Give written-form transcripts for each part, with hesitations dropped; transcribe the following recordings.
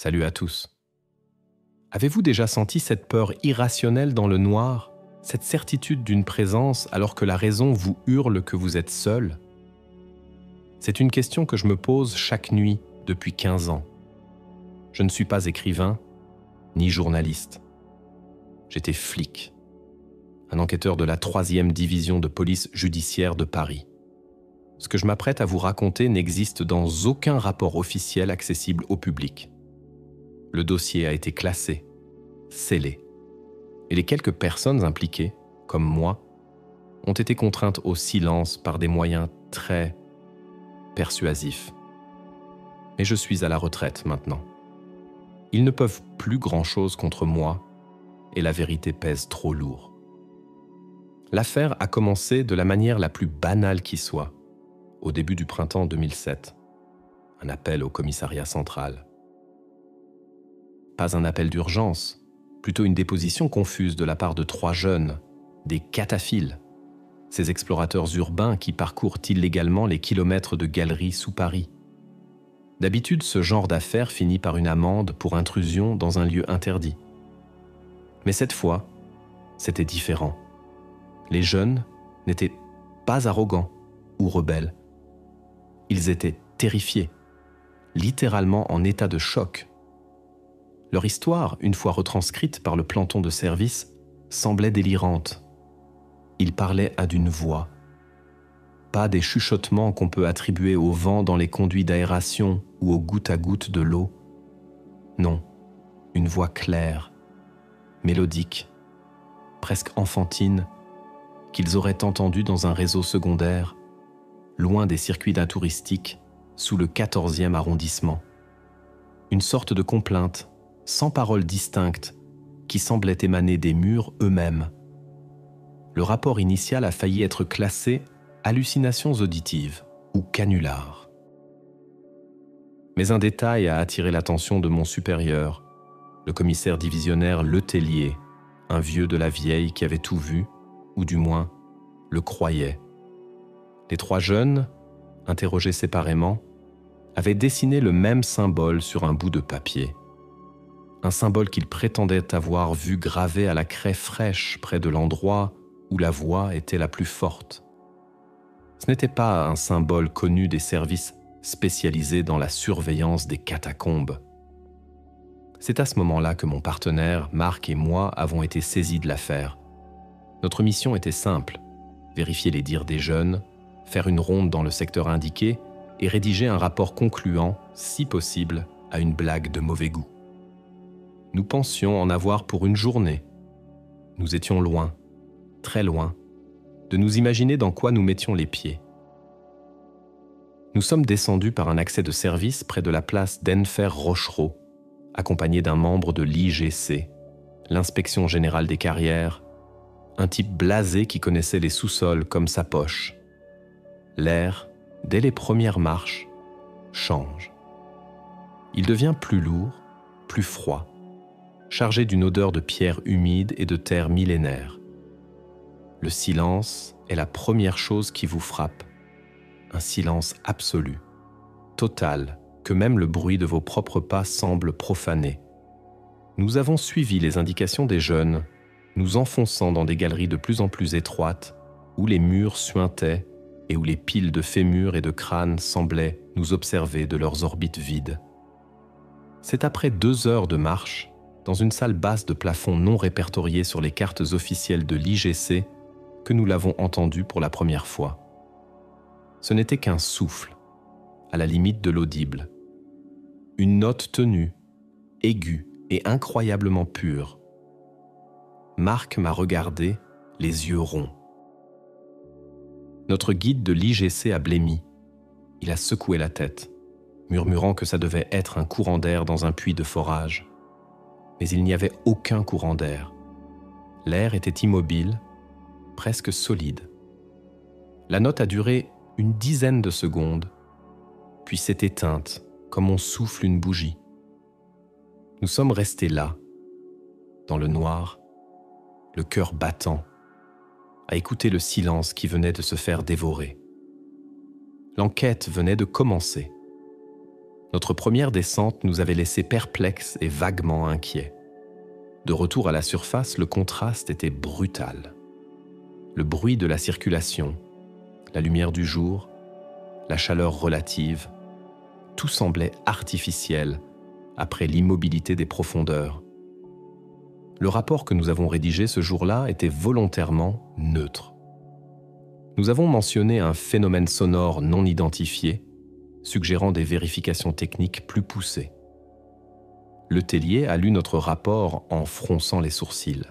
Salut à tous. Avez-vous déjà senti cette peur irrationnelle dans le noir, cette certitude d'une présence alors que la raison vous hurle que vous êtes seul? C'est une question que je me pose chaque nuit depuis 15 ans. Je ne suis pas écrivain, ni journaliste. J'étais flic, un enquêteur de la 3e division de police judiciaire de Paris. Ce que je m'apprête à vous raconter n'existe dans aucun rapport officiel accessible au public. Le dossier a été classé, scellé, et les quelques personnes impliquées, comme moi, ont été contraintes au silence par des moyens très persuasifs. Mais je suis à la retraite maintenant. Ils ne peuvent plus grand-chose contre moi et la vérité pèse trop lourd. L'affaire a commencé de la manière la plus banale qui soit, au début du printemps 2007. Un appel au commissariat central. Pas un appel d'urgence, plutôt une déposition confuse de la part de 3 jeunes, des cataphiles, ces explorateurs urbains qui parcourent illégalement les kilomètres de galeries sous Paris. D'habitude, ce genre d'affaire finit par une amende pour intrusion dans un lieu interdit. Mais cette fois, c'était différent. Les jeunes n'étaient pas arrogants ou rebelles. Ils étaient terrifiés, littéralement en état de choc. Leur histoire, une fois retranscrite par le planton de service, semblait délirante. Ils parlaient à d'une voix. Pas des chuchotements qu'on peut attribuer au vent dans les conduits d'aération ou aux gouttes à gouttes de l'eau. Non, une voix claire, mélodique, presque enfantine, qu'ils auraient entendue dans un réseau secondaire, loin des circuits touristiques, sous le 14e arrondissement. Une sorte de complainte, sans paroles distinctes, qui semblait émaner des murs eux-mêmes. Le rapport initial a failli être classé hallucinations auditives ou canular. Mais un détail a attiré l'attention de mon supérieur, le commissaire divisionnaire Letellier, un vieux de la vieille qui avait tout vu, ou du moins le croyait. Les 3 jeunes, interrogés séparément, avaient dessiné le même symbole sur un bout de papier. Un symbole qu'ils prétendaient avoir vu gravé à la craie fraîche près de l'endroit où la voix était la plus forte. Ce n'était pas un symbole connu des services spécialisés dans la surveillance des catacombes. C'est à ce moment-là que mon partenaire, Marc et moi avons été saisis de l'affaire. Notre mission était simple, vérifier les dires des jeunes, faire une ronde dans le secteur indiqué et rédiger un rapport concluant, si possible, à une blague de mauvais goût. Nous pensions en avoir pour une journée. Nous étions loin, très loin, de nous imaginer dans quoi nous mettions les pieds. Nous sommes descendus par un accès de service près de la place d'Enfer-Rochereau, accompagnés d'un membre de l'IGC, l'inspection générale des carrières, un type blasé qui connaissait les sous-sols comme sa poche. L'air, dès les premières marches, change. Il devient plus lourd, plus froid, chargé d'une odeur de pierre humide et de terre millénaire. Le silence est la première chose qui vous frappe. Un silence absolu, total, que même le bruit de vos propres pas semble profaner. Nous avons suivi les indications des jeunes, nous enfonçant dans des galeries de plus en plus étroites, où les murs suintaient et où les piles de fémurs et de crânes semblaient nous observer de leurs orbites vides. C'est après 2 heures de marche, dans une salle basse de plafond non répertoriée sur les cartes officielles de l'IGC, que nous l'avons entendu pour la première fois. Ce n'était qu'un souffle, à la limite de l'audible. Une note tenue, aiguë et incroyablement pure. Marc m'a regardé, les yeux ronds. Notre guide de l'IGC a blêmi. Il a secoué la tête, murmurant que ça devait être un courant d'air dans un puits de forage. Mais il n'y avait aucun courant d'air. L'air était immobile, presque solide. La note a duré une dizaine de secondes, puis s'est éteinte comme on souffle une bougie. Nous sommes restés là, dans le noir, le cœur battant, à écouter le silence qui venait de se faire dévorer. L'enquête venait de commencer. Notre première descente nous avait laissés perplexes et vaguement inquiets. De retour à la surface, le contraste était brutal. Le bruit de la circulation, la lumière du jour, la chaleur relative, tout semblait artificiel après l'immobilité des profondeurs. Le rapport que nous avons rédigé ce jour-là était volontairement neutre. Nous avons mentionné un phénomène sonore non identifié, suggérant des vérifications techniques plus poussées. Le tellier a lu notre rapport en fronçant les sourcils.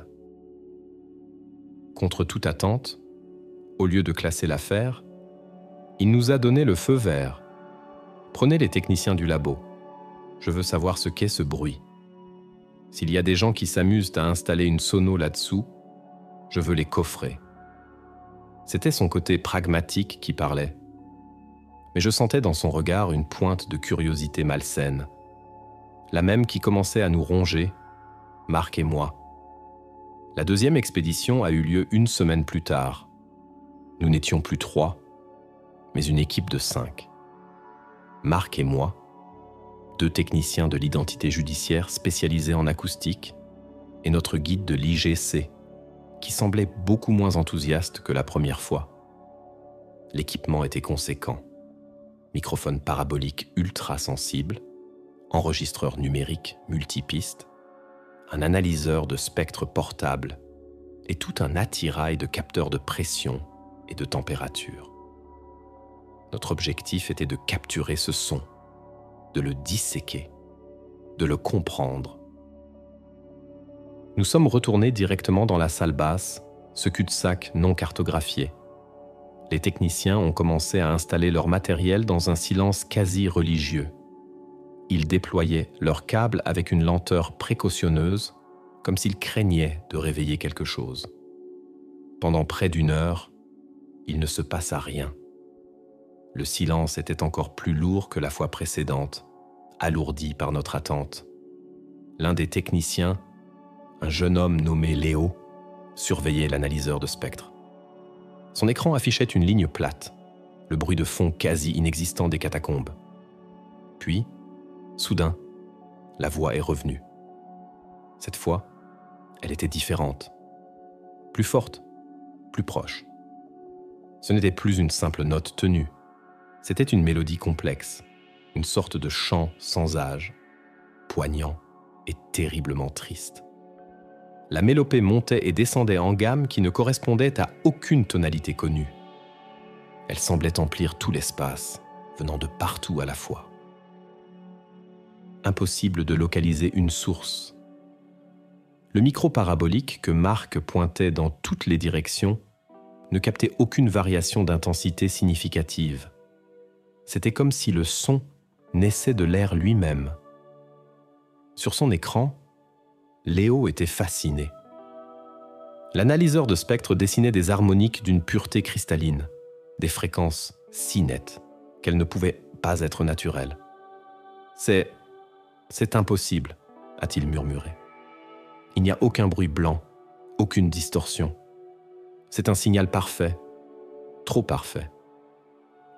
Contre toute attente, au lieu de classer l'affaire, il nous a donné le feu vert. Prenez les techniciens du labo. Je veux savoir ce qu'est ce bruit. S'il y a des gens qui s'amusent à installer une sono là-dessous, je veux les coffrer. C'était son côté pragmatique qui parlait. Mais je sentais dans son regard une pointe de curiosité malsaine. La même qui commençait à nous ronger, Marc et moi. La deuxième expédition a eu lieu une semaine plus tard. Nous n'étions plus 3, mais une équipe de 5. Marc et moi, 2 techniciens de l'identité judiciaire spécialisés en acoustique, et notre guide de l'IGC, qui semblait beaucoup moins enthousiaste que la première fois. L'équipement était conséquent. Microphone parabolique ultra sensible, enregistreur numérique multipiste, un analyseur de spectre portable et tout un attirail de capteurs de pression et de température. Notre objectif était de capturer ce son, de le disséquer, de le comprendre. Nous sommes retournés directement dans la salle basse, ce cul-de-sac non cartographié. Les techniciens ont commencé à installer leur matériel dans un silence quasi religieux. Ils déployaient leurs câbles avec une lenteur précautionneuse, comme s'ils craignaient de réveiller quelque chose. Pendant près d'1 heure, il ne se passa rien. Le silence était encore plus lourd que la fois précédente, alourdi par notre attente. L'un des techniciens, un jeune homme nommé Léo, surveillait l'analyseur de spectre. Son écran affichait une ligne plate, le bruit de fond quasi inexistant des catacombes. Puis, soudain, la voix est revenue. Cette fois, elle était différente, plus forte, plus proche. Ce n'était plus une simple note tenue, c'était une mélodie complexe, une sorte de chant sans âge, poignant et terriblement triste. La mélopée montait et descendait en gamme qui ne correspondait à aucune tonalité connue. Elle semblait emplir tout l'espace, venant de partout à la fois. Impossible de localiser une source. Le micro parabolique que Marc pointait dans toutes les directions ne captait aucune variation d'intensité significative. C'était comme si le son naissait de l'air lui-même. Sur son écran, Léo était fasciné. L'analyseur de spectre dessinait des harmoniques d'une pureté cristalline, des fréquences si nettes qu'elles ne pouvaient pas être naturelles. C'est impossible, a-t-il murmuré. Il n'y a aucun bruit blanc, aucune distorsion. C'est un signal parfait, trop parfait.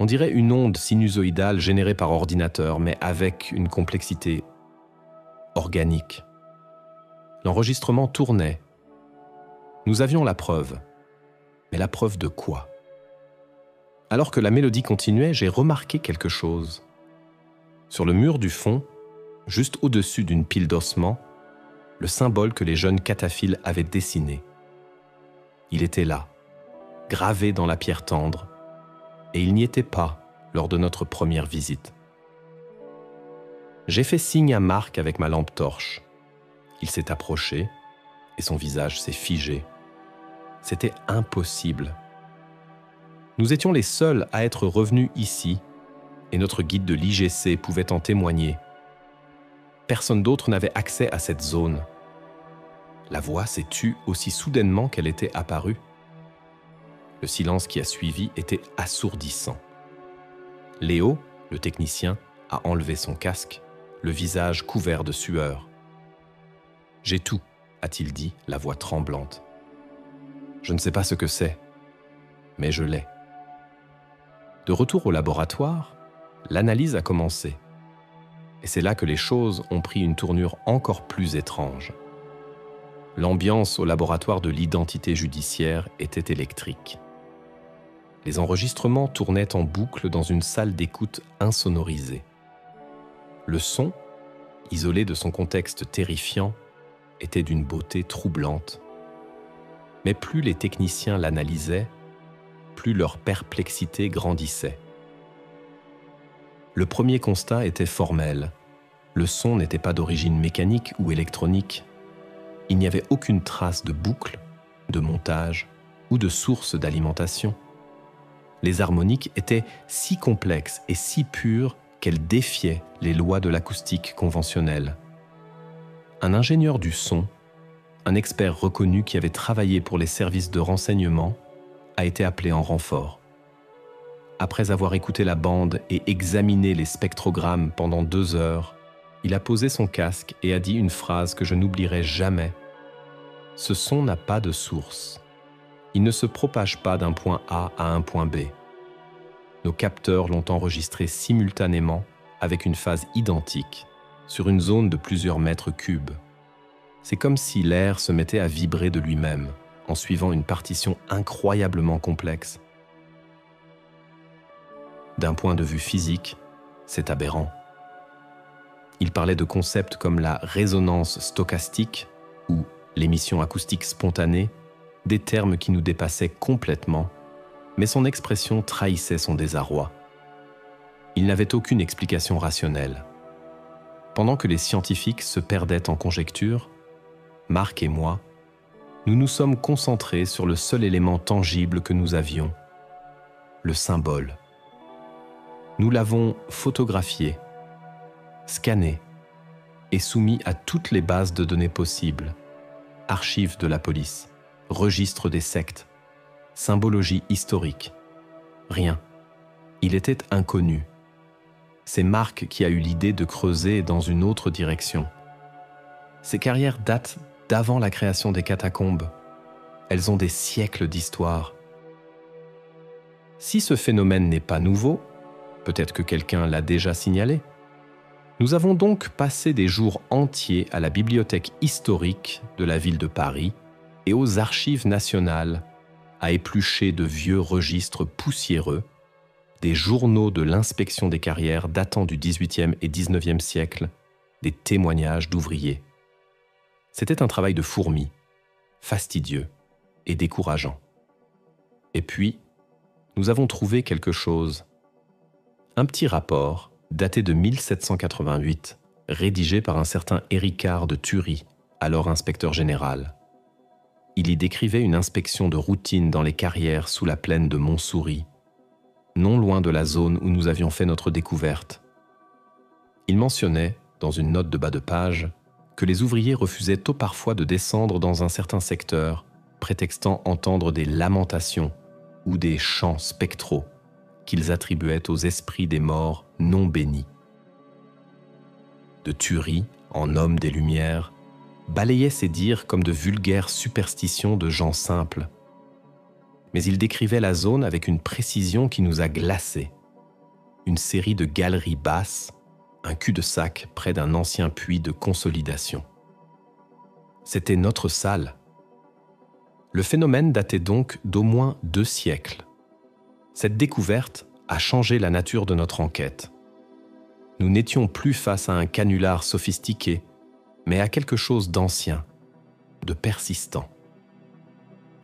On dirait une onde sinusoïdale générée par ordinateur, mais avec une complexité organique. L'enregistrement tournait. Nous avions la preuve. Mais la preuve de quoi? Alors que la mélodie continuait, j'ai remarqué quelque chose. Sur le mur du fond, juste au-dessus d'une pile d'ossements, le symbole que les jeunes cataphiles avaient dessiné. Il était là, gravé dans la pierre tendre, et il n'y était pas lors de notre première visite. J'ai fait signe à Marc avec ma lampe torche. Il s'est approché, et son visage s'est figé. C'était impossible. Nous étions les seuls à être revenus ici, et notre guide de l'IGC pouvait en témoigner. Personne d'autre n'avait accès à cette zone. La voix s'est tue aussi soudainement qu'elle était apparue. Le silence qui a suivi était assourdissant. Léo, le technicien, a enlevé son casque, le visage couvert de sueur. « J'ai tout », a-t-il dit, la voix tremblante. « Je ne sais pas ce que c'est, mais je l'ai. » De retour au laboratoire, l'analyse a commencé. Et c'est là que les choses ont pris une tournure encore plus étrange. L'ambiance au laboratoire de l'identité judiciaire était électrique. Les enregistrements tournaient en boucle dans une salle d'écoute insonorisée. Le son, isolé de son contexte terrifiant, était d'une beauté troublante. Mais plus les techniciens l'analysaient, plus leur perplexité grandissait. Le premier constat était formel. Le son n'était pas d'origine mécanique ou électronique. Il n'y avait aucune trace de boucle, de montage ou de source d'alimentation. Les harmoniques étaient si complexes et si pures qu'elles défiaient les lois de l'acoustique conventionnelle. Un ingénieur du son, un expert reconnu qui avait travaillé pour les services de renseignement, a été appelé en renfort. Après avoir écouté la bande et examiné les spectrogrammes pendant 2 heures, il a posé son casque et a dit une phrase que je n'oublierai jamais. « Ce son n'a pas de source. Il ne se propage pas d'un point A à un point B. Nos capteurs l'ont enregistré simultanément avec une phase identique sur une zone de plusieurs mètres cubes. C'est comme si l'air se mettait à vibrer de lui-même en suivant une partition incroyablement complexe. D'un point de vue physique, c'est aberrant. Il parlait de concepts comme la résonance stochastique ou l'émission acoustique spontanée, des termes qui nous dépassaient complètement, mais son expression trahissait son désarroi. Il n'avait aucune explication rationnelle. Pendant que les scientifiques se perdaient en conjectures, Marc et moi, nous nous sommes concentrés sur le seul élément tangible que nous avions, le symbole. Nous l'avons photographié, scanné et soumis à toutes les bases de données possibles, archives de la police, registres des sectes, symbologie historique. Rien. Il était inconnu. C'est Marc qui a eu l'idée de creuser dans une autre direction. Ces carrières datent d'avant la création des catacombes. Elles ont des siècles d'histoire. Si ce phénomène n'est pas nouveau, peut-être que quelqu'un l'a déjà signalé. Nous avons donc passé des jours entiers à la bibliothèque historique de la ville de Paris et aux archives nationales à éplucher de vieux registres poussiéreux, des journaux de l'inspection des carrières datant du XVIIIe et XIXe siècle, des témoignages d'ouvriers. C'était un travail de fourmi, fastidieux et décourageant. Et puis, nous avons trouvé quelque chose. Un petit rapport daté de 1788, rédigé par un certain Éricard de Thury, alors inspecteur général. Il y décrivait une inspection de routine dans les carrières sous la plaine de Montsouris, non loin de la zone où nous avions fait notre découverte. Il mentionnait, dans une note de bas de page, que les ouvriers refusaient tôt parfois de descendre dans un certain secteur, prétextant entendre des lamentations ou des chants spectraux qu'ils attribuaient aux esprits des morts non bénis. De Thury, en homme des Lumières, balayait ces dires comme de vulgaires superstitions de gens simples. Mais il décrivait la zone avec une précision qui nous a glacés. Une série de galeries basses, un cul-de-sac près d'un ancien puits de consolidation. C'était notre salle. Le phénomène datait donc d'au moins 2 siècles. Cette découverte a changé la nature de notre enquête. Nous n'étions plus face à un canular sophistiqué, mais à quelque chose d'ancien, de persistant.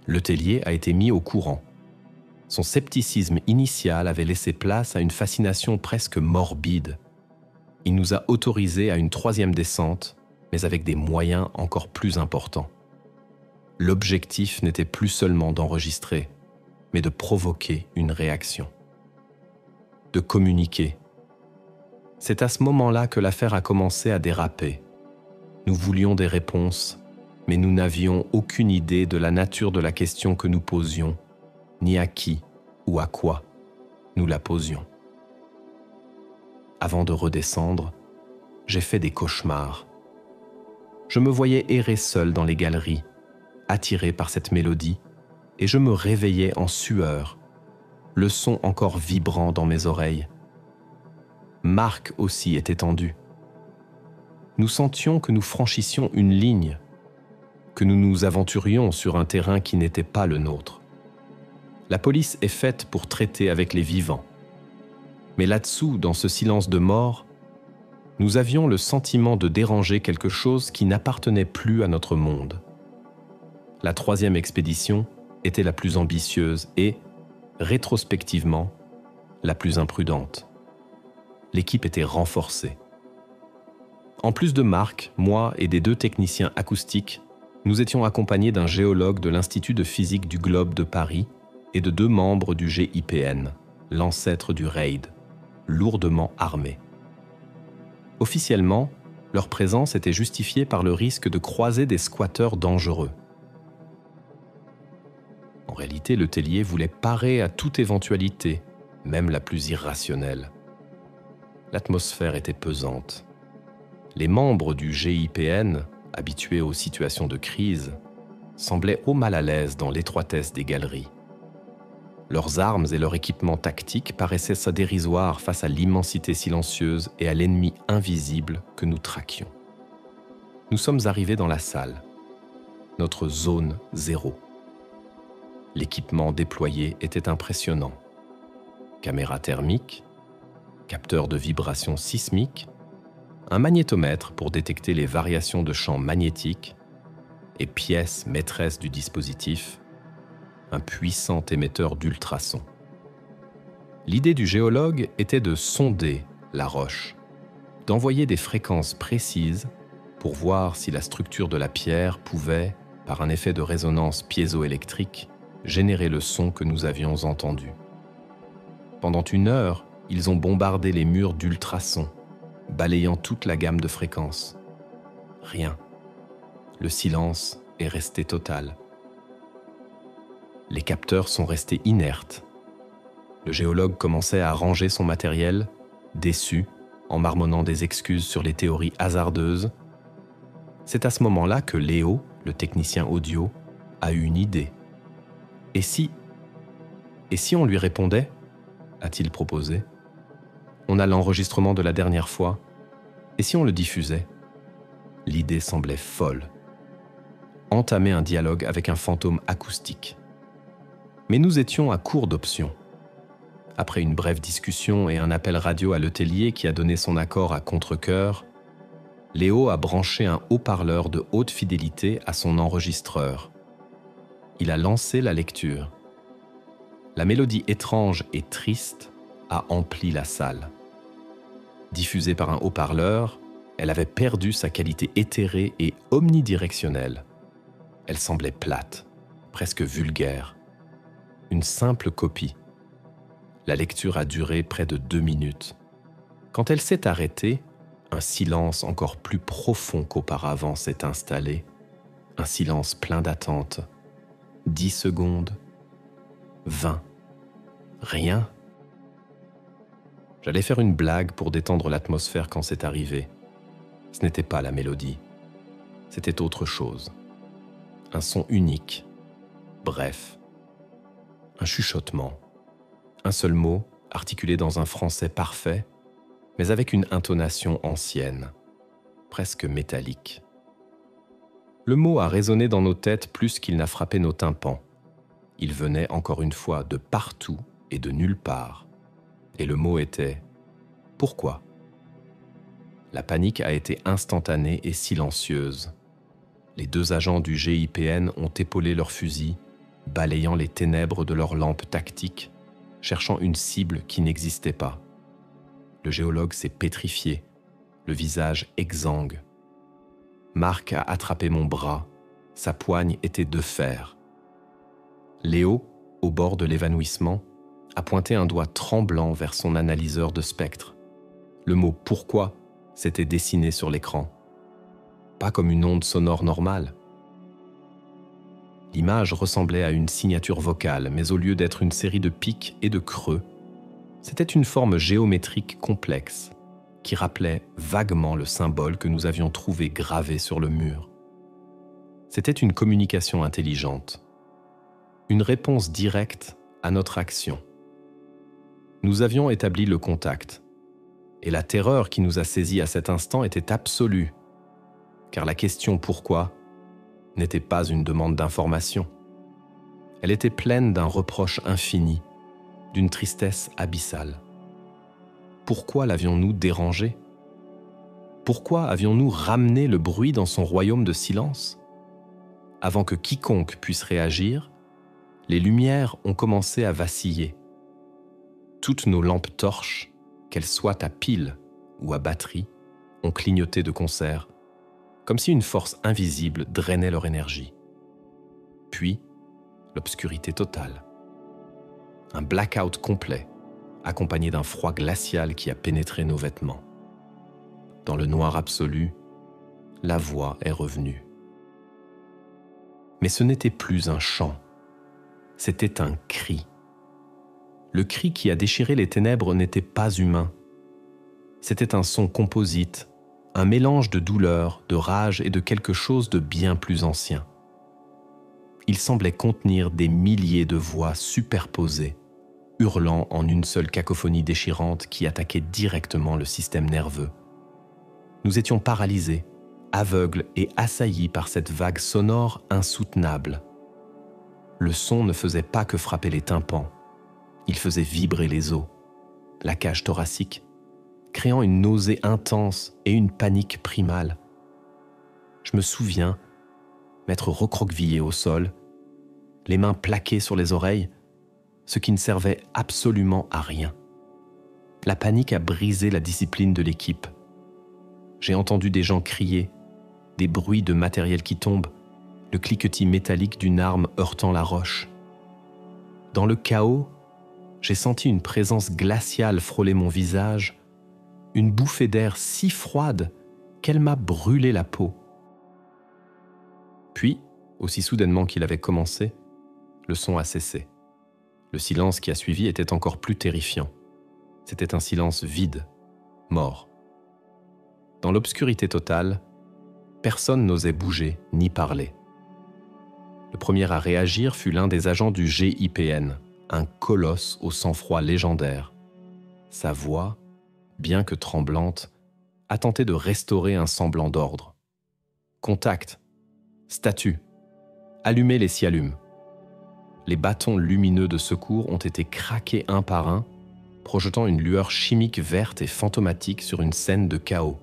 Letellier a été mis au courant. Son scepticisme initial avait laissé place à une fascination presque morbide. Il nous a autorisés à une 3e descente, mais avec des moyens encore plus importants. L'objectif n'était plus seulement d'enregistrer, mais de provoquer une réaction. De communiquer. C'est à ce moment-là que l'affaire a commencé à déraper. Nous voulions des réponses, mais nous n'avions aucune idée de la nature de la question que nous posions, ni à qui ou à quoi nous la posions. Avant de redescendre, j'ai fait des cauchemars. Je me voyais errer seul dans les galeries, attiré par cette mélodie, et je me réveillais en sueur, le son encore vibrant dans mes oreilles. Marc aussi était tendu. nous sentions que nous franchissions une ligne, que nous nous aventurions sur un terrain qui n'était pas le nôtre. La police est faite pour traiter avec les vivants. Mais là-dessous, dans ce silence de mort, nous avions le sentiment de déranger quelque chose qui n'appartenait plus à notre monde. La 3e expédition était la plus ambitieuse et, rétrospectivement, la plus imprudente. L'équipe était renforcée. En plus de Marc, moi et des 2 techniciens acoustiques, nous étions accompagnés d'un géologue de l'Institut de physique du globe de Paris et de 2 membres du GIPN, l'ancêtre du RAID, lourdement armés. Officiellement, leur présence était justifiée par le risque de croiser des squatteurs dangereux. En réalité, le tellier voulait parer à toute éventualité, même la plus irrationnelle. L'atmosphère était pesante. Les membres du GIPN, habitués aux situations de crise, semblaient au mal à l'aise dans l'étroitesse des galeries. Leurs armes et leur équipement tactique paraissaient dérisoires face à l'immensité silencieuse et à l'ennemi invisible que nous traquions. Nous sommes arrivés dans la salle, notre zone 0. L'équipement déployé était impressionnant. Caméra thermique, capteur de vibrations sismiques, un magnétomètre pour détecter les variations de champs magnétiques et pièce maîtresse du dispositif, un puissant émetteur d'ultrasons. L'idée du géologue était de sonder la roche, d'envoyer des fréquences précises pour voir si la structure de la pierre pouvait, par un effet de résonance piézoélectrique, générer le son que nous avions entendu. Pendant 1 heure, ils ont bombardé les murs d'ultrasons, balayant toute la gamme de fréquences. Rien. Le silence est resté total. Les capteurs sont restés inertes. Le géologue commençait à ranger son matériel, déçu, en marmonnant des excuses sur les théories hasardeuses. C'est à ce moment-là que Léo, le technicien audio, a eu une idée. Et si on lui répondait, a-t-il proposé. On a l'enregistrement de la dernière fois. Et si on le diffusait? L'idée semblait folle. Entamer un dialogue avec un fantôme acoustique. Mais nous étions à court d'options. Après une brève discussion et un appel radio à l'hôtelier qui a donné son accord à contre-cœur, Léo a branché un haut-parleur de haute fidélité à son enregistreur. Il a lancé la lecture. La mélodie étrange et triste a empli la salle. Diffusée par un haut-parleur, elle avait perdu sa qualité éthérée et omnidirectionnelle. Elle semblait plate, presque vulgaire. Une simple copie. La lecture a duré près de 2 minutes. Quand elle s'est arrêtée, un silence encore plus profond qu'auparavant s'est installé. Un silence plein d'attente. 10 secondes. 20. Rien. J'allais faire une blague pour détendre l'atmosphère quand c'est arrivé. Ce n'était pas la mélodie. C'était autre chose. Un son unique. Bref. Un chuchotement. Un seul mot, articulé dans un français parfait, mais avec une intonation ancienne, presque métallique. Le mot a résonné dans nos têtes plus qu'il n'a frappé nos tympans. Il venait encore une fois de partout et de nulle part. Et le mot était « Pourquoi ?» La panique a été instantanée et silencieuse. Les 2 agents du GIPN ont épaulé leurs fusils, balayant les ténèbres de leurs lampes tactiques, cherchant une cible qui n'existait pas. Le géologue s'est pétrifié, le visage exsangue. Marc a attrapé mon bras, sa poigne était de fer. Léo, au bord de l'évanouissement, a pointé un doigt tremblant vers son analyseur de spectre. Le mot « pourquoi » s'était dessiné sur l'écran. Pas comme une onde sonore normale. L'image ressemblait à une signature vocale, mais au lieu d'être une série de pics et de creux, c'était une forme géométrique complexe qui rappelait vaguement le symbole que nous avions trouvé gravé sur le mur. C'était une communication intelligente, une réponse directe à notre action. Nous avions établi le contact, et la terreur qui nous a saisis à cet instant était absolue, car la question « pourquoi » n'était pas une demande d'information. Elle était pleine d'un reproche infini, d'une tristesse abyssale. Pourquoi l'avions-nous dérangé ? Pourquoi avions-nous ramené le bruit dans son royaume de silence ? Avant que quiconque puisse réagir, les lumières ont commencé à vaciller. Toutes nos lampes torches, qu'elles soient à pile ou à batterie, ont clignoté de concert, comme si une force invisible drainait leur énergie. Puis, l'obscurité totale. Un blackout complet, accompagné d'un froid glacial qui a pénétré nos vêtements. Dans le noir absolu, la voix est revenue. Mais ce n'était plus un chant, c'était un cri. Le cri qui a déchiré les ténèbres n'était pas humain. C'était un son composite, un mélange de douleur, de rage et de quelque chose de bien plus ancien. Il semblait contenir des milliers de voix superposées, hurlant en une seule cacophonie déchirante qui attaquait directement le système nerveux. Nous étions paralysés, aveugles et assaillis par cette vague sonore insoutenable. Le son ne faisait pas que frapper les tympans, il faisait vibrer les os, la cage thoracique, créant une nausée intense et une panique primale. Je me souviens m'être recroquevillé au sol, les mains plaquées sur les oreilles, ce qui ne servait absolument à rien. La panique a brisé la discipline de l'équipe. J'ai entendu des gens crier, des bruits de matériel qui tombe, le cliquetis métallique d'une arme heurtant la roche. Dans le chaos, j'ai senti une présence glaciale frôler mon visage, une bouffée d'air si froide qu'elle m'a brûlé la peau. Puis, aussi soudainement qu'il avait commencé, le son a cessé. Le silence qui a suivi était encore plus terrifiant. C'était un silence vide, mort. Dans l'obscurité totale, personne n'osait bouger ni parler. Le premier à réagir fut l'un des agents du GIPN, un colosse au sang-froid légendaire. Sa voix, bien que tremblante, a tenté de restaurer un semblant d'ordre. Contact, statut, allumez les scialumes. Les bâtons lumineux de secours ont été craqués un par un, projetant une lueur chimique verte et fantomatique sur une scène de chaos.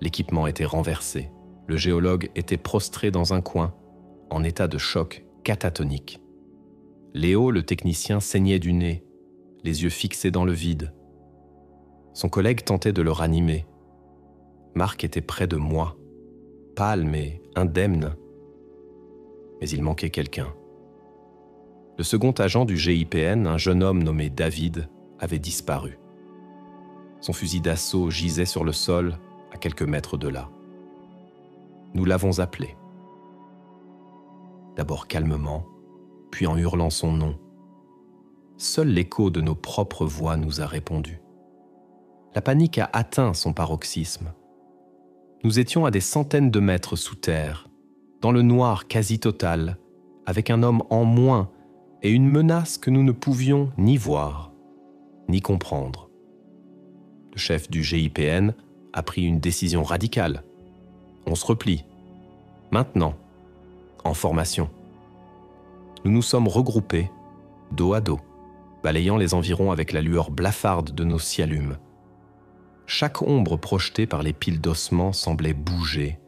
L'équipement était renversé. Le géologue était prostré dans un coin, en état de choc catatonique. Léo, le technicien, saignait du nez, les yeux fixés dans le vide. Son collègue tentait de le ranimer. Marc était près de moi, pâle mais indemne. Mais il manquait quelqu'un. Le second agent du GIPN, un jeune homme nommé David, avait disparu. Son fusil d'assaut gisait sur le sol, à quelques mètres de là. Nous l'avons appelé. D'abord calmement, puis en hurlant son nom. Seul l'écho de nos propres voix nous a répondu. La panique a atteint son paroxysme. Nous étions à des centaines de mètres sous terre, dans le noir quasi total, avec un homme en moins et une menace que nous ne pouvions ni voir, ni comprendre. Le chef du GIPN a pris une décision radicale. On se replie. Maintenant, en formation. Nous nous sommes regroupés, dos à dos, balayant les environs avec la lueur blafarde de nos scialumes. Chaque ombre projetée par les piles d'ossements semblait bouger.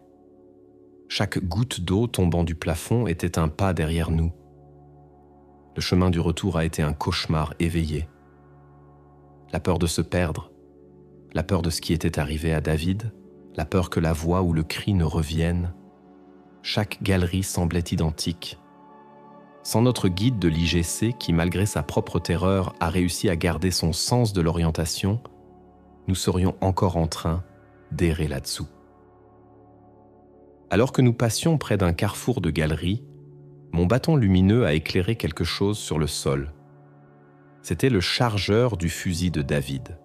Chaque goutte d'eau tombant du plafond était un pas derrière nous. Le chemin du retour a été un cauchemar éveillé. La peur de se perdre, la peur de ce qui était arrivé à David, la peur que la voix ou le cri ne reviennent. Chaque galerie semblait identique. Sans notre guide de l'IGC qui, malgré sa propre terreur, a réussi à garder son sens de l'orientation, nous serions encore en train d'errer là-dessous. Alors que nous passions près d'un carrefour de galeries, mon bâton lumineux a éclairé quelque chose sur le sol. C'était le chargeur du fusil de David.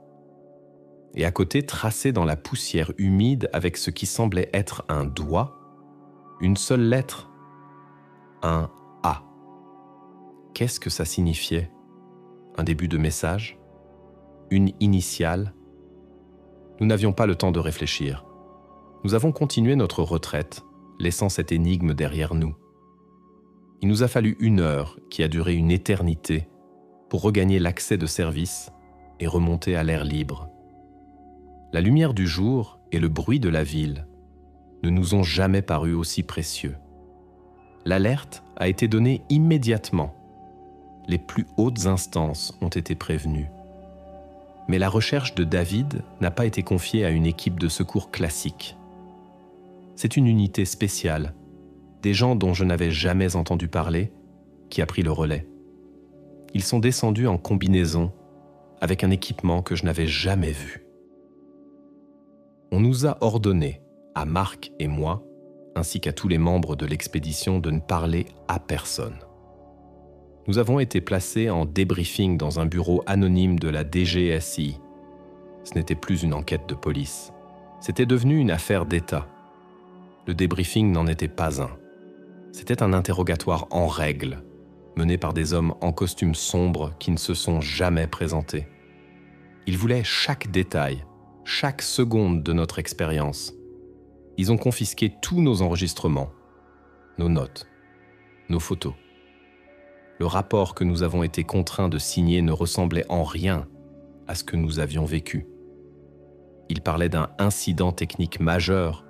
Et à côté, tracé dans la poussière humide avec ce qui semblait être un doigt, une seule lettre, un A. Qu'est-ce que ça signifiait ? Un début de message ? Une initiale ? Nous n'avions pas le temps de réfléchir. Nous avons continué notre retraite, laissant cette énigme derrière nous. Il nous a fallu 1 heure, qui a duré une éternité, pour regagner l'accès de service et remonter à l'air libre. La lumière du jour et le bruit de la ville ne nous ont jamais paru aussi précieux. L'alerte a été donnée immédiatement. Les plus hautes instances ont été prévenues. Mais la recherche de David n'a pas été confiée à une équipe de secours classique. C'est une unité spéciale, des gens dont je n'avais jamais entendu parler, qui a pris le relais. Ils sont descendus en combinaison, avec un équipement que je n'avais jamais vu. On nous a ordonné, à Marc et moi, ainsi qu'à tous les membres de l'expédition, de ne parler à personne. Nous avons été placés en débriefing dans un bureau anonyme de la DGSI. Ce n'était plus une enquête de police. C'était devenu une affaire d'État. Le débriefing n'en était pas un. C'était un interrogatoire en règle, mené par des hommes en costume sombre qui ne se sont jamais présentés. Ils voulaient chaque détail, chaque seconde de notre expérience. Ils ont confisqué tous nos enregistrements, nos notes, nos photos. Le rapport que nous avons été contraints de signer ne ressemblait en rien à ce que nous avions vécu. Il parlait d'un incident technique majeur,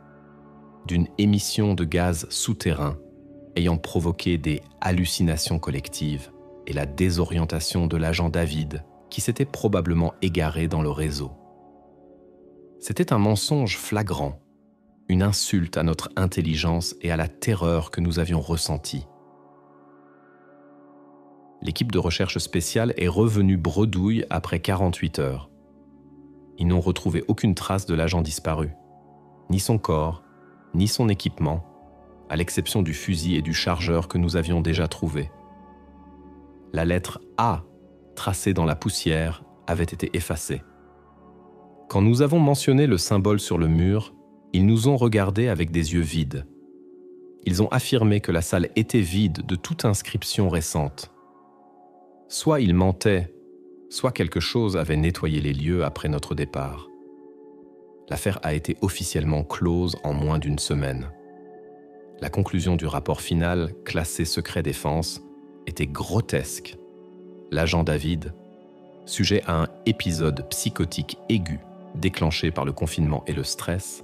d'une émission de gaz souterrain ayant provoqué des hallucinations collectives et la désorientation de l'agent David qui s'était probablement égaré dans le réseau. C'était un mensonge flagrant, une insulte à notre intelligence et à la terreur que nous avions ressentie. L'équipe de recherche spéciale est revenue bredouille après 48 heures. Ils n'ont retrouvé aucune trace de l'agent disparu, ni son corps, ni son équipement, à l'exception du fusil et du chargeur que nous avions déjà trouvés. La lettre A, tracée dans la poussière, avait été effacée. Quand nous avons mentionné le symbole sur le mur, ils nous ont regardés avec des yeux vides. Ils ont affirmé que la salle était vide de toute inscription récente. Soit ils mentaient, soit quelque chose avait nettoyé les lieux après notre départ. L'affaire a été officiellement close en moins d'1 semaine. La conclusion du rapport final, classé secret défense, était grotesque. L'agent David, sujet à un épisode psychotique aigu déclenché par le confinement et le stress,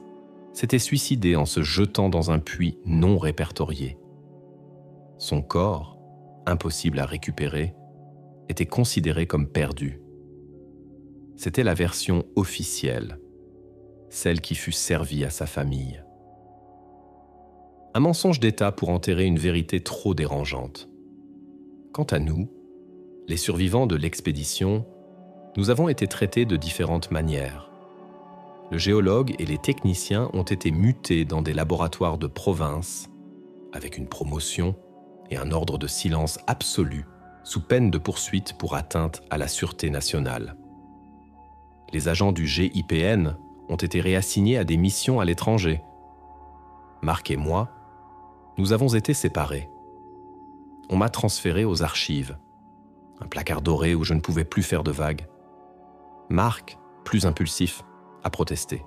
s'était suicidé en se jetant dans un puits non répertorié. Son corps, impossible à récupérer, était considéré comme perdu. C'était la version officielle, celle qui fut servie à sa famille. Un mensonge d'État pour enterrer une vérité trop dérangeante. Quant à nous, les survivants de l'expédition, nous avons été traités de différentes manières. Le géologue et les techniciens ont été mutés dans des laboratoires de province, avec une promotion et un ordre de silence absolu, sous peine de poursuite pour atteinte à la sûreté nationale. Les agents du GIPN ont été réassignés à des missions à l'étranger. Marc et moi, nous avons été séparés. On m'a transféré aux archives, un placard doré où je ne pouvais plus faire de vagues. Marc, plus impulsif, a protesté.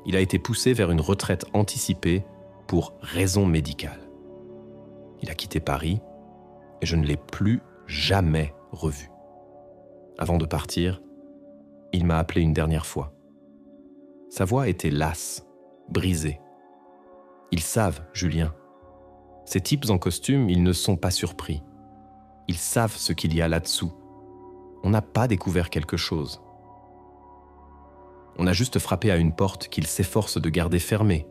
Il a été poussé vers une retraite anticipée pour raison médicale. Il a quitté Paris et je ne l'ai plus jamais revu. Avant de partir, il m'a appelé une dernière fois. Sa voix était lasse, brisée. Ils savent, Julien. Ces types en costume, ils ne sont pas surpris. Ils savent ce qu'il y a là-dessous. On n'a pas découvert quelque chose. On a juste frappé à une porte qu'ils s'efforcent de garder fermée.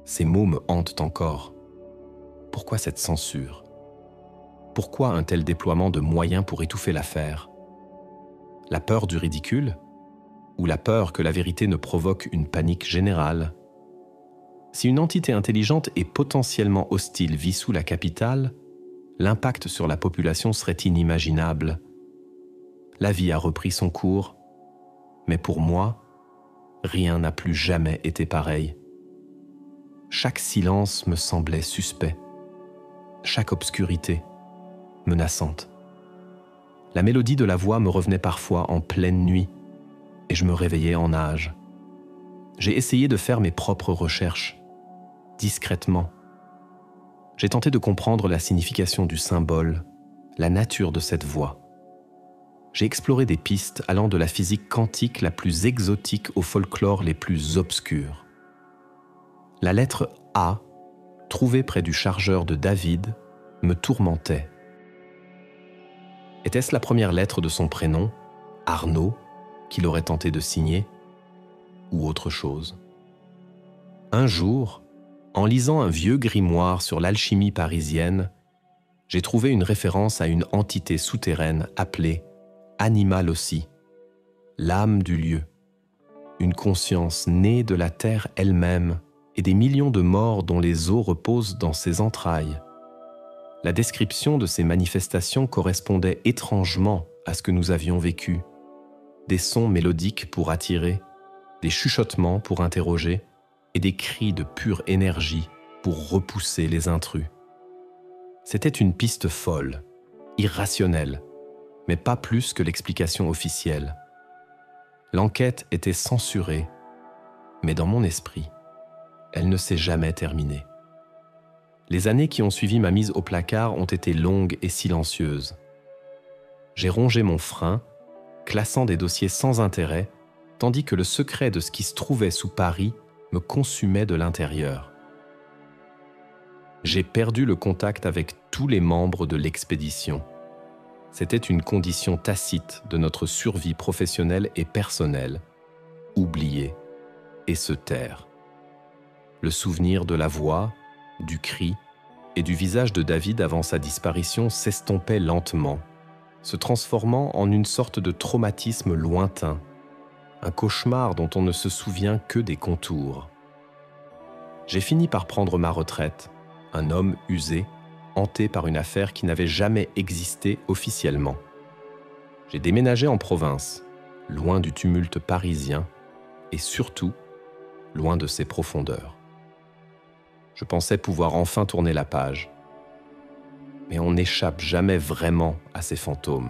Ces mots me hantent encore. Pourquoi cette censure ? Pourquoi un tel déploiement de moyens pour étouffer l'affaire ? La peur du ridicule ? Ou la peur que la vérité ne provoque une panique générale ? Si une entité intelligente et potentiellement hostile vit sous la capitale, l'impact sur la population serait inimaginable. La vie a repris son cours, mais pour moi, rien n'a plus jamais été pareil. Chaque silence me semblait suspect, chaque obscurité menaçante. La mélodie de la voix me revenait parfois en pleine nuit et je me réveillais en nage. J'ai essayé de faire mes propres recherches, discrètement. J'ai tenté de comprendre la signification du symbole, la nature de cette voix. J'ai exploré des pistes allant de la physique quantique la plus exotique au folklore les plus obscurs. La lettre A, trouvée près du chargeur de David, me tourmentait. Était-ce la première lettre de son prénom, Arnaud, qu'il aurait tenté de signer, ou autre chose? Un jour, en lisant un vieux grimoire sur l'alchimie parisienne, j'ai trouvé une référence à une entité souterraine appelée Animal aussi, l'âme du lieu, une conscience née de la terre elle-même et des millions de morts dont les os reposent dans ses entrailles. La description de ces manifestations correspondait étrangement à ce que nous avions vécu. Des sons mélodiques pour attirer, des chuchotements pour interroger et des cris de pure énergie pour repousser les intrus. C'était une piste folle, irrationnelle, mais pas plus que l'explication officielle. L'enquête était censurée, mais dans mon esprit, elle ne s'est jamais terminée. Les années qui ont suivi ma mise au placard ont été longues et silencieuses. J'ai rongé mon frein, classant des dossiers sans intérêt, tandis que le secret de ce qui se trouvait sous Paris me consumait de l'intérieur. J'ai perdu le contact avec tous les membres de l'expédition. C'était une condition tacite de notre survie professionnelle et personnelle, oublier et se taire. Le souvenir de la voix, du cri et du visage de David avant sa disparition s'estompait lentement, se transformant en une sorte de traumatisme lointain, un cauchemar dont on ne se souvient que des contours. J'ai fini par prendre ma retraite, un homme usé, hanté par une affaire qui n'avait jamais existé officiellement. J'ai déménagé en province, loin du tumulte parisien et surtout, loin de ses profondeurs. Je pensais pouvoir enfin tourner la page. Mais on n'échappe jamais vraiment à ces fantômes.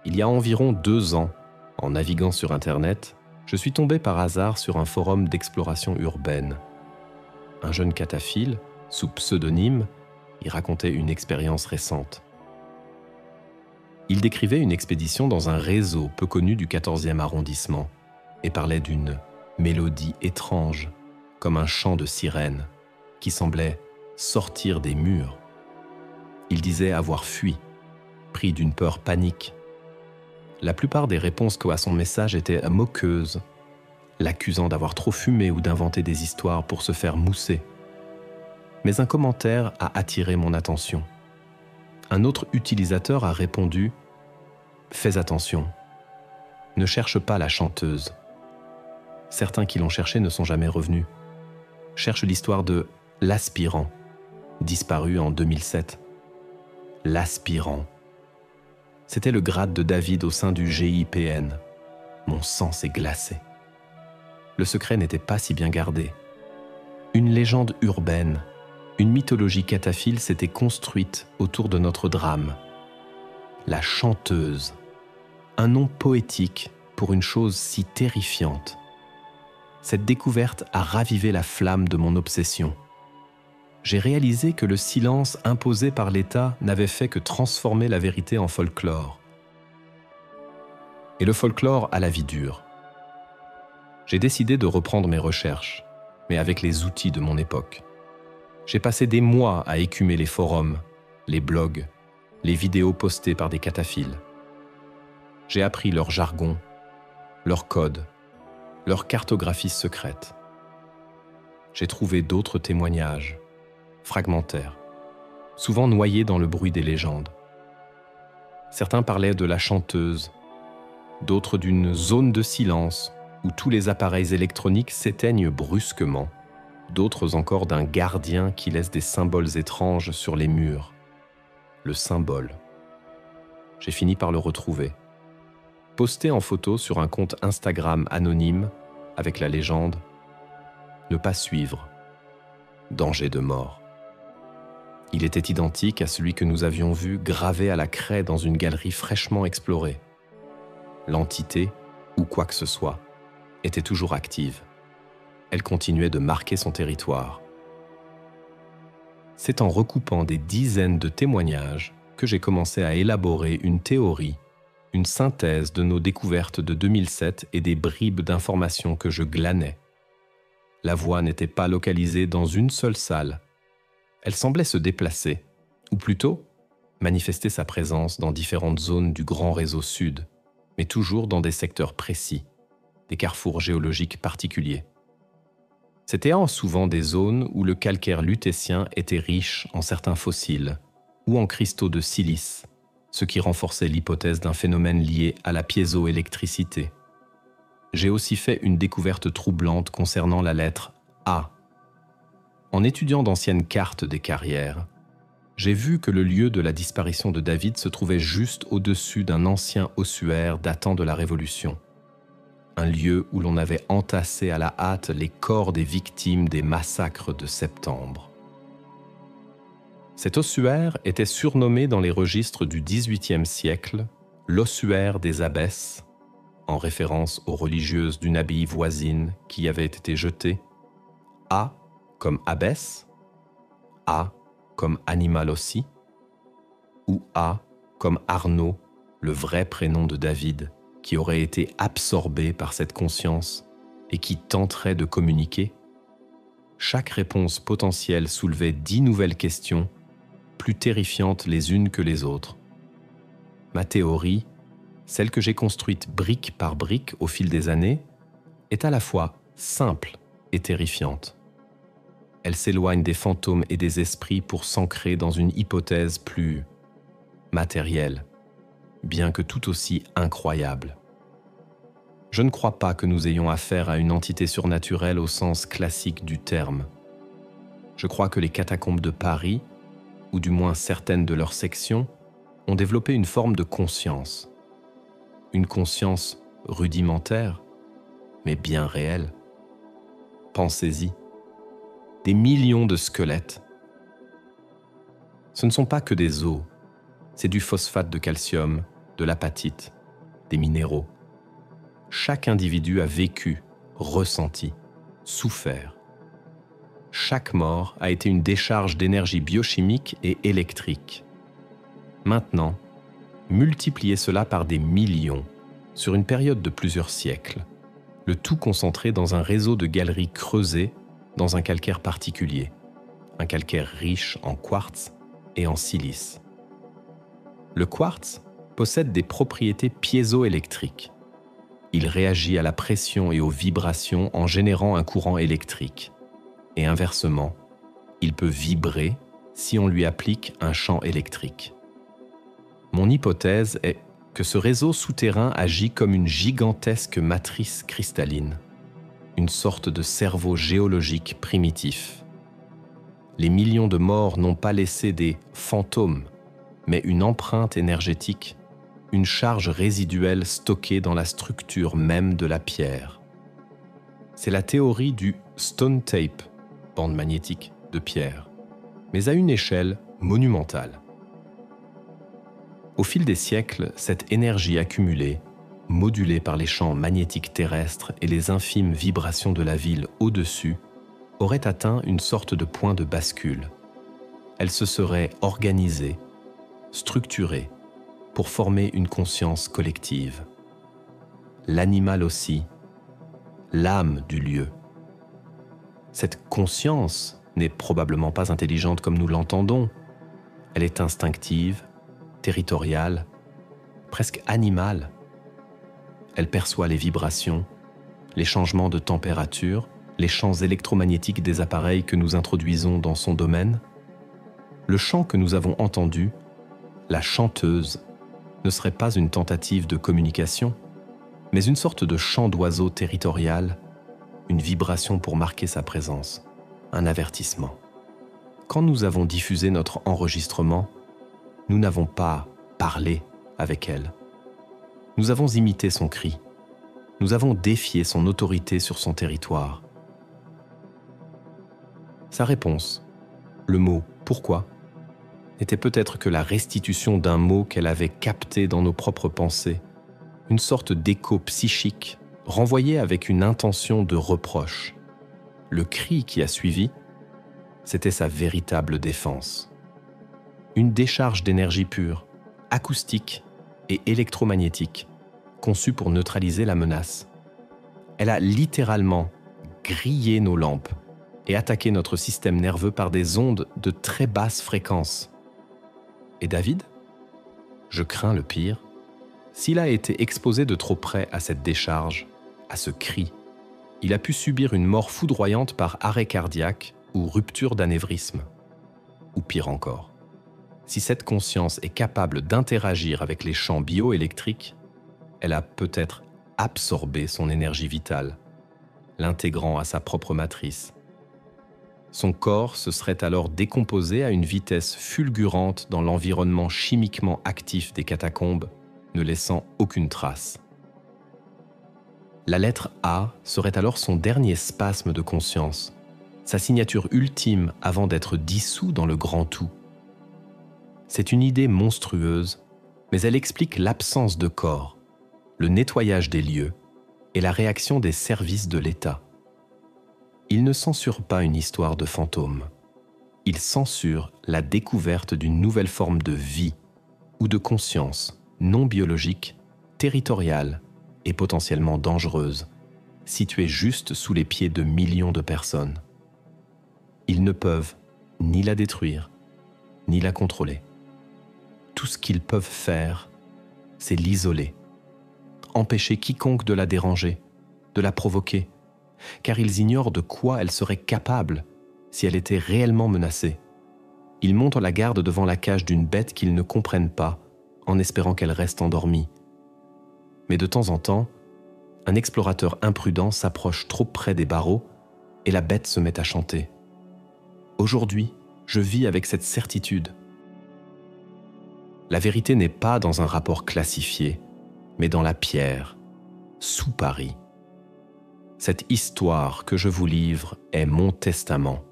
Il y a environ 2 ans, en naviguant sur Internet, je suis tombé par hasard sur un forum d'exploration urbaine. Un jeune cataphile, sous pseudonyme, y racontait une expérience récente. Il décrivait une expédition dans un réseau peu connu du 14e arrondissement et parlait d'une mélodie étrange, comme un chant de sirène, qui semblait sortir des murs. Il disait avoir fui, pris d'une peur panique. La plupart des réponses à son message étaient moqueuses, l'accusant d'avoir trop fumé ou d'inventer des histoires pour se faire mousser. Mais un commentaire a attiré mon attention. Un autre utilisateur a répondu « Fais attention, ne cherche pas la chanteuse. Certains qui l'ont cherchée ne sont jamais revenus. Cherche l'histoire de l'aspirant, disparu en 2007. L'aspirant. C'était le grade de David au sein du GIPN. Mon sang s'est glacé. Le secret n'était pas si bien gardé. Une légende urbaine, une mythologie cataphile s'était construite autour de notre drame. La chanteuse. Un nom poétique pour une chose si terrifiante. Cette découverte a ravivé la flamme de mon obsession. J'ai réalisé que le silence imposé par l'État n'avait fait que transformer la vérité en folklore. Et le folklore a la vie dure. J'ai décidé de reprendre mes recherches, mais avec les outils de mon époque. J'ai passé des mois à écumer les forums, les blogs, les vidéos postées par des cataphiles. J'ai appris leur jargon, leurs codes, leur cartographie secrète. J'ai trouvé d'autres témoignages, fragmentaires, souvent noyés dans le bruit des légendes. Certains parlaient de la chanteuse, d'autres d'une zone de silence où tous les appareils électroniques s'éteignent brusquement, d'autres encore d'un gardien qui laisse des symboles étranges sur les murs. Le symbole. J'ai fini par le retrouver. Posté en photo sur un compte Instagram anonyme avec la légende « Ne pas suivre. Danger de mort ». Il était identique à celui que nous avions vu gravé à la craie dans une galerie fraîchement explorée. L'entité, ou quoi que ce soit, était toujours active. Elle continuait de marquer son territoire. C'est en recoupant des dizaines de témoignages que j'ai commencé à élaborer une théorie, une synthèse de nos découvertes de 2007 et des bribes d'informations que je glanais. La voix n'était pas localisée dans une seule salle. Elle semblait se déplacer, ou plutôt manifester sa présence dans différentes zones du grand réseau sud, mais toujours dans des secteurs précis, des carrefours géologiques particuliers. C'était souvent des zones où le calcaire lutétien était riche en certains fossiles ou en cristaux de silice, ce qui renforçait l'hypothèse d'un phénomène lié à la piézoélectricité. J'ai aussi fait une découverte troublante concernant la lettre A. En étudiant d'anciennes cartes des carrières, j'ai vu que le lieu de la disparition de David se trouvait juste au-dessus d'un ancien ossuaire datant de la Révolution. Un lieu où l'on avait entassé à la hâte les corps des victimes des massacres de septembre. Cet ossuaire était surnommé dans les registres du XVIIIe siècle l'ossuaire des abbesses, en référence aux religieuses d'une abbaye voisine qui y avait été jetée. A comme abbesse, A comme animal aussi, ou A comme Arnaud, le vrai prénom de David, qui aurait été absorbé par cette conscience et qui tenterait de communiquer. Chaque réponse potentielle soulevait 10 nouvelles questions, plus terrifiantes les unes que les autres. Ma théorie, celle que j'ai construite brique par brique au fil des années, est à la fois simple et terrifiante. Elle s'éloigne des fantômes et des esprits pour s'ancrer dans une hypothèse plus matérielle, bien que tout aussi incroyable. Je ne crois pas que nous ayons affaire à une entité surnaturelle au sens classique du terme. Je crois que les catacombes de Paris, ou du moins certaines de leurs sections, ont développé une forme de conscience. Une conscience rudimentaire, mais bien réelle. Pensez-y. Des millions de squelettes. Ce ne sont pas que des os, c'est du phosphate de calcium, de l'apatite, des minéraux. Chaque individu a vécu, ressenti, souffert. Chaque mort a été une décharge d'énergie biochimique et électrique. Maintenant, multipliez cela par des millions, sur une période de plusieurs siècles, le tout concentré dans un réseau de galeries creusées dans un calcaire particulier, un calcaire riche en quartz et en silice. Le quartz possède des propriétés piézoélectriques. Il réagit à la pression et aux vibrations en générant un courant électrique. Et inversement, il peut vibrer si on lui applique un champ électrique. Mon hypothèse est que ce réseau souterrain agit comme une gigantesque matrice cristalline, une sorte de cerveau géologique primitif. Les millions de morts n'ont pas laissé des fantômes, mais une empreinte énergétique, une charge résiduelle stockée dans la structure même de la pierre. C'est la théorie du stone tape, bande magnétique de pierre, mais à une échelle monumentale. Au fil des siècles, cette énergie accumulée, modulée par les champs magnétiques terrestres et les infimes vibrations de la ville au-dessus, aurait atteint une sorte de point de bascule. Elle se serait organisée, structurée, pour former une conscience collective. L'animal aussi, l'âme du lieu. Cette conscience n'est probablement pas intelligente comme nous l'entendons. Elle est instinctive, territoriale, presque animale. Elle perçoit les vibrations, les changements de température, les champs électromagnétiques des appareils que nous introduisons dans son domaine. Le chant que nous avons entendu, la chanteuse, ne serait pas une tentative de communication, mais une sorte de chant d'oiseau territorial, une vibration pour marquer sa présence, un avertissement. Quand nous avons diffusé notre enregistrement, nous n'avons pas parlé avec elle. Nous avons imité son cri. Nous avons défié son autorité sur son territoire. Sa réponse, le mot « pourquoi ?» n'était peut-être que la restitution d'un mot qu'elle avait capté dans nos propres pensées, une sorte d'écho psychique renvoyé avec une intention de reproche. le cri qui a suivi, c'était sa véritable défense. Une décharge d'énergie pure, acoustique et électromagnétique, conçue pour neutraliser la menace. Elle a littéralement grillé nos lampes et attaqué notre système nerveux par des ondes de très basse fréquence. Et David ? Je crains le pire. S'il a été exposé de trop près à cette décharge, à ce cri, il a pu subir une mort foudroyante par arrêt cardiaque ou rupture d'anévrisme. Ou pire encore, si cette conscience est capable d'interagir avec les champs bioélectriques, elle a peut-être absorbé son énergie vitale, l'intégrant à sa propre matrice. Son corps se serait alors décomposé à une vitesse fulgurante dans l'environnement chimiquement actif des catacombes, ne laissant aucune trace. La lettre A serait alors son dernier spasme de conscience, sa signature ultime avant d'être dissous dans le grand tout. C'est une idée monstrueuse, mais elle explique l'absence de corps, le nettoyage des lieux et la réaction des services de l'État. Il ne censure pas une histoire de fantôme. Il censure la découverte d'une nouvelle forme de vie ou de conscience non biologique, territoriale et potentiellement dangereuse, située juste sous les pieds de millions de personnes. Ils ne peuvent ni la détruire, ni la contrôler. Tout ce qu'ils peuvent faire, c'est l'isoler, empêcher quiconque de la déranger, de la provoquer, car ils ignorent de quoi elle serait capable si elle était réellement menacée. Ils montent la garde devant la cage d'une bête qu'ils ne comprennent pas, en espérant qu'elle reste endormie. Mais de temps en temps, un explorateur imprudent s'approche trop près des barreaux et la bête se met à chanter. Aujourd'hui, je vis avec cette certitude. La vérité n'est pas dans un rapport classifié, mais dans la pierre, sous Paris. Cette histoire que je vous livre est mon testament,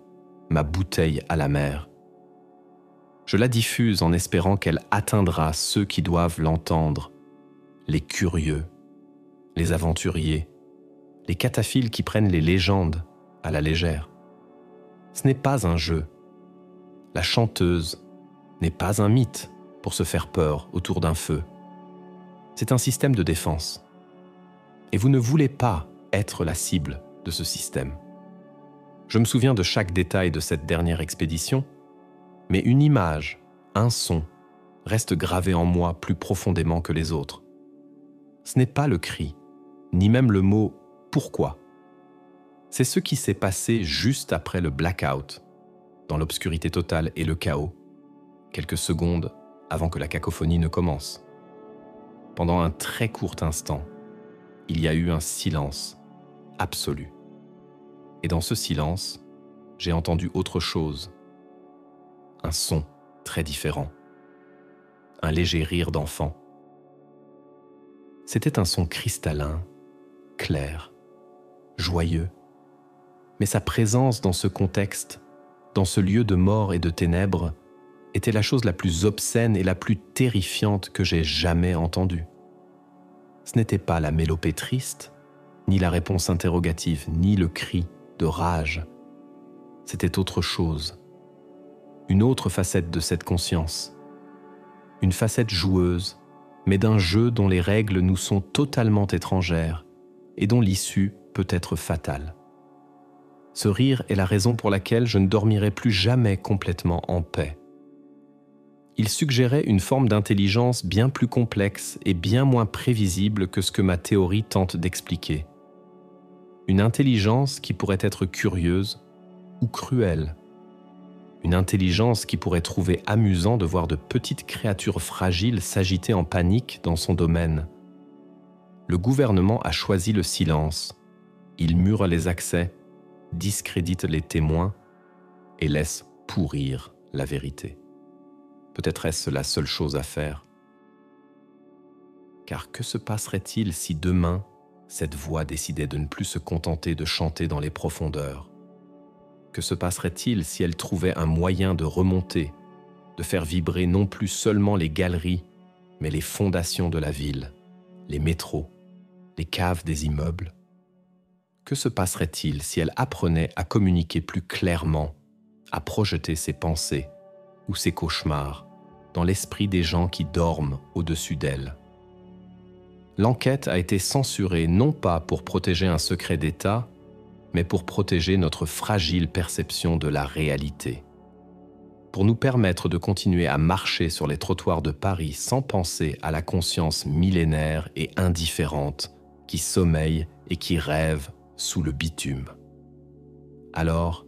ma bouteille à la mer. Je la diffuse en espérant qu'elle atteindra ceux qui doivent l'entendre, les curieux, les aventuriers, les cataphiles qui prennent les légendes à la légère. Ce n'est pas un jeu. La chanteuse n'est pas un mythe pour se faire peur autour d'un feu. C'est un système de défense. Et vous ne voulez pas être la cible de ce système. Je me souviens de chaque détail de cette dernière expédition, mais une image, un son, reste gravé en moi plus profondément que les autres. Ce n'est pas le cri, ni même le mot « pourquoi ». C'est ce qui s'est passé juste après le blackout, dans l'obscurité totale et le chaos, quelques secondes avant que la cacophonie ne commence. Pendant un très court instant, il y a eu un silence absolu. Et dans ce silence, j'ai entendu autre chose. Un son très différent. Un léger rire d'enfant. C'était un son cristallin, clair, joyeux. Mais sa présence dans ce contexte, dans ce lieu de mort et de ténèbres, était la chose la plus obscène et la plus terrifiante que j'ai jamais entendue. Ce n'était pas la mélopée triste, ni la réponse interrogative, ni le cri de rage. C'était autre chose. Une autre facette de cette conscience. Une facette joueuse, mais d'un jeu dont les règles nous sont totalement étrangères et dont l'issue peut être fatale. Ce rire est la raison pour laquelle je ne dormirai plus jamais complètement en paix. Il suggérait une forme d'intelligence bien plus complexe et bien moins prévisible que ce que ma théorie tente d'expliquer. Une intelligence qui pourrait être curieuse ou cruelle. Une intelligence qui pourrait trouver amusant de voir de petites créatures fragiles s'agiter en panique dans son domaine. Le gouvernement a choisi le silence. Il mure les accès, discrédite les témoins et laisse pourrir la vérité. Peut-être est-ce la seule chose à faire. Car que se passerait-il si demain, cette voix décidait de ne plus se contenter de chanter dans les profondeurs? Que se passerait-il si elle trouvait un moyen de remonter, de faire vibrer non plus seulement les galeries, mais les fondations de la ville, les métros, les caves des immeubles? Que se passerait-il si elle apprenait à communiquer plus clairement, à projeter ses pensées ou ses cauchemars dans l'esprit des gens qui dorment au-dessus d'elle? L'enquête a été censurée non pas pour protéger un secret d'État, mais pour protéger notre fragile perception de la réalité. Pour nous permettre de continuer à marcher sur les trottoirs de Paris sans penser à la conscience millénaire et indifférente qui sommeille et qui rêve sous le bitume. Alors,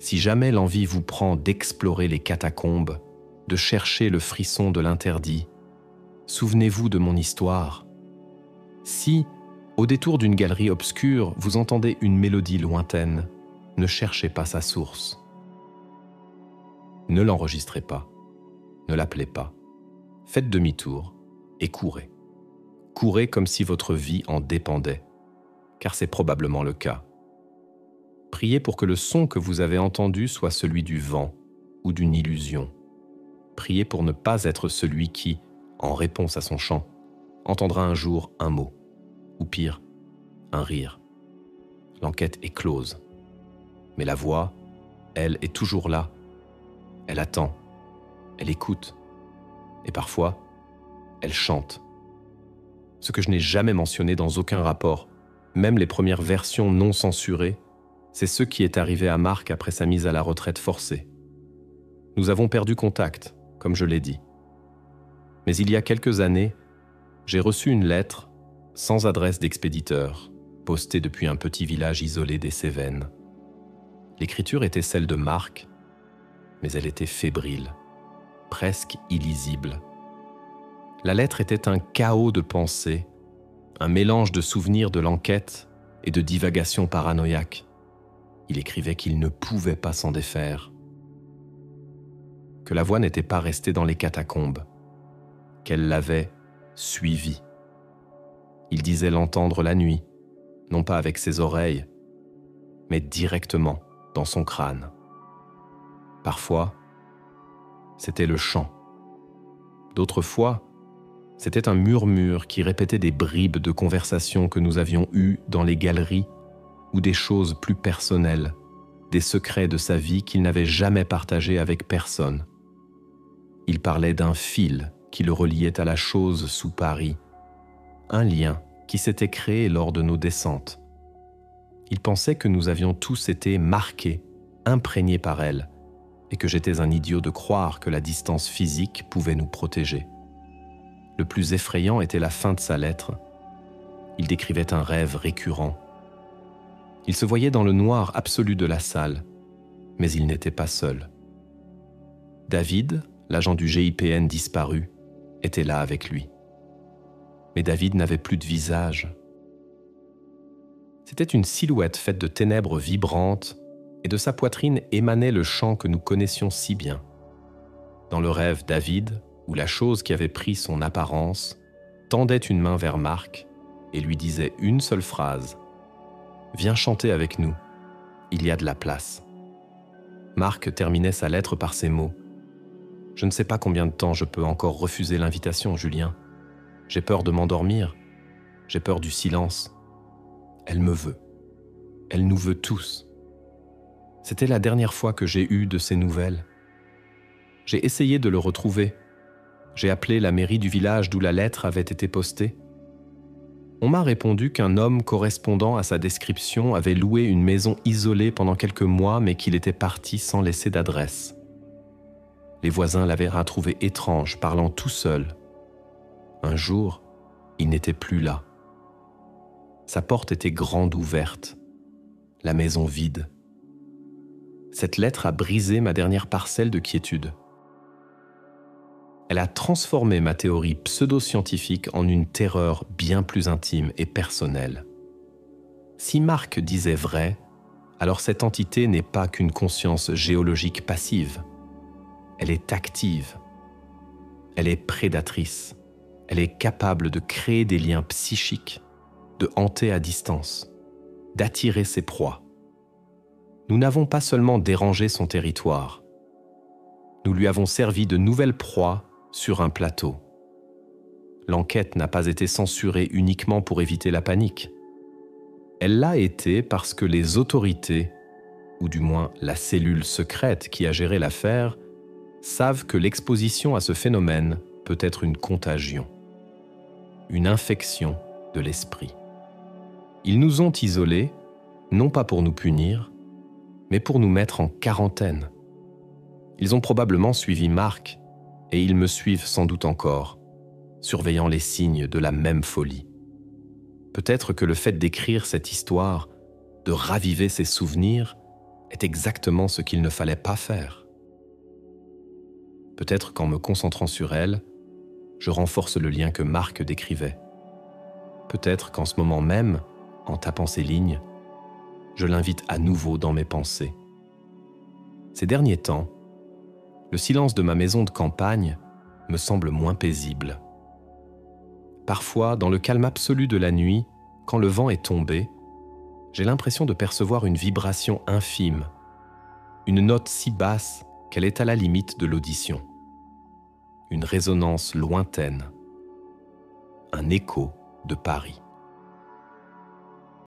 si jamais l'envie vous prend d'explorer les catacombes, de chercher le frisson de l'interdit, souvenez-vous de mon histoire. Si, au détour d'une galerie obscure, vous entendez une mélodie lointaine, ne cherchez pas sa source. Ne l'enregistrez pas, ne l'appelez pas. Faites demi-tour et courez. Courez comme si votre vie en dépendait, car c'est probablement le cas. Priez pour que le son que vous avez entendu soit celui du vent ou d'une illusion. Priez pour ne pas être celui qui, en réponse à son chant, entendra un jour un mot, ou pire, un rire. L'enquête est close, mais la voix, elle, est toujours là. Elle attend, elle écoute, et parfois, elle chante. Ce que je n'ai jamais mentionné dans aucun rapport, même les premières versions non censurées, c'est ce qui est arrivé à Marc après sa mise à la retraite forcée. Nous avons perdu contact, comme je l'ai dit. Mais il y a quelques années, j'ai reçu une lettre sans adresse d'expéditeur, postée depuis un petit village isolé des Cévennes. L'écriture était celle de Marc, mais elle était fébrile, presque illisible. La lettre était un chaos de pensées, un mélange de souvenirs de l'enquête et de divagations paranoïaques. Il écrivait qu'il ne pouvait pas s'en défaire, que la voix n'était pas restée dans les catacombes, qu'elle l'avait suivi. Il disait l'entendre la nuit, non pas avec ses oreilles, mais directement dans son crâne. Parfois, c'était le chant. D'autres fois, c'était un murmure qui répétait des bribes de conversations que nous avions eues dans les galeries ou des choses plus personnelles, des secrets de sa vie qu'il n'avait jamais partagés avec personne. Il parlait d'un fil qui le reliait à la chose sous Paris, un lien qui s'était créé lors de nos descentes. Il pensait que nous avions tous été marqués, imprégnés par elle, et que j'étais un idiot de croire que la distance physique pouvait nous protéger. Le plus effrayant était la fin de sa lettre. Il décrivait un rêve récurrent. Il se voyait dans le noir absolu de la salle, mais il n'était pas seul. David, l'agent du GIPN disparu, était là avec lui. Mais David n'avait plus de visage. C'était une silhouette faite de ténèbres vibrantes, et de sa poitrine émanait le chant que nous connaissions si bien. Dans le rêve, David, où la chose qui avait pris son apparence, tendait une main vers Marc et lui disait une seule phrase : « Viens chanter avec nous, il y a de la place. » Marc terminait sa lettre par ces mots : « Je ne sais pas combien de temps je peux encore refuser l'invitation, Julien. J'ai peur de m'endormir, j'ai peur du silence. Elle me veut, elle nous veut tous. » C'était la dernière fois que j'ai eu de ses nouvelles. J'ai essayé de le retrouver. J'ai appelé la mairie du village d'où la lettre avait été postée. On m'a répondu qu'un homme correspondant à sa description avait loué une maison isolée pendant quelques mois, mais qu'il était parti sans laisser d'adresse. Les voisins l'avaient retrouvé étrange, parlant tout seul. Un jour, il n'était plus là. Sa porte était grande ouverte, la maison vide. Cette lettre a brisé ma dernière parcelle de quiétude. Elle a transformé ma théorie pseudo-scientifique en une terreur bien plus intime et personnelle. Si Marc disait vrai, alors cette entité n'est pas qu'une conscience géologique passive. Elle est active. Elle est prédatrice. Elle est capable de créer des liens psychiques, de hanter à distance, d'attirer ses proies. Nous n'avons pas seulement dérangé son territoire, nous lui avons servi de nouvelles proies sur un plateau. L'enquête n'a pas été censurée uniquement pour éviter la panique. Elle l'a été parce que les autorités, ou du moins la cellule secrète qui a géré l'affaire, savent que l'exposition à ce phénomène peut être une contagion, une infection de l'esprit. Ils nous ont isolés, non pas pour nous punir, mais pour nous mettre en quarantaine. Ils ont probablement suivi Marc, et ils me suivent sans doute encore, surveillant les signes de la même folie. Peut-être que le fait d'écrire cette histoire, de raviver ces souvenirs, est exactement ce qu'il ne fallait pas faire. Peut-être qu'en me concentrant sur elle, je renforce le lien que Marc décrivait. Peut-être qu'en ce moment même, en tapant ces lignes, je l'invite à nouveau dans mes pensées. Ces derniers temps, le silence de ma maison de campagne me semble moins paisible. Parfois, dans le calme absolu de la nuit, quand le vent est tombé, j'ai l'impression de percevoir une vibration infime, une note si basse qu'elle est à la limite de l'audition, une résonance lointaine, un écho de Paris.